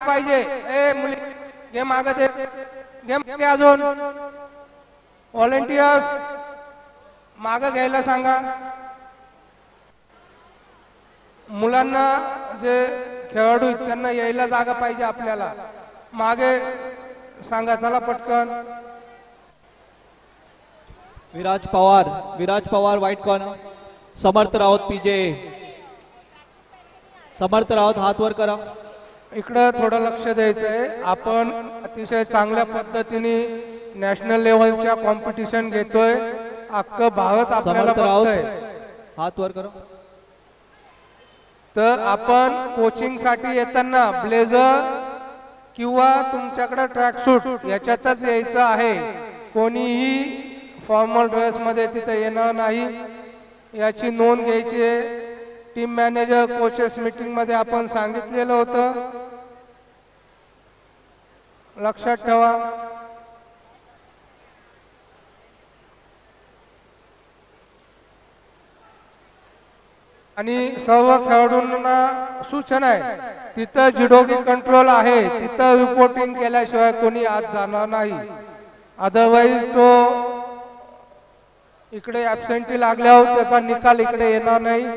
पाहिजे। ए मुली घे मागे ते घे अजून व्हॉलंटियर्स मागे घ्यायला सांगा। मुलांना जे खेळाडू आहेत त्यांना यायला जागा पाहिजे। आपल्याला मागे सांगा चला पटकन। Viraj Pawar white corner. Samarth Raut PJ. Samarth Raut हात वर करा। इकडे थोडं लक्ष द्यायचंय। आपण अतिशय चांगल्या पद्धतीने नॅशनल लेवलच्या कॉम्पिटिशन घेतोय। अख्खं भारत आपल्याला बघतोय। हात वर करा। तर आपण कोचिंग साठी येताना ब्लेझर किंवा तुमच्याकडे ट्रॅक सूट याच्यातच यायचं आहे। कोणीही फॉर्मल ड्रेस मध्ये तिथे येणार नाही याची नोंद घ्यायची आहे। टीम मॅनेजर कोचेस मीटिंग मध्ये आपण सांगितलेलं होतं, लक्षात ठेवा। आणि सर्व खेळाडूंना सूचना आहे, तिथं जिडोगी कंट्रोल आहे, तिथं रिपोर्टिंग केल्याशिवाय कोणी आत जाणार नाही। अदरवाइज तो इकडे ॲब्सेंटी लागल्यावर त्याचा निकाल इकडे येणार नाही।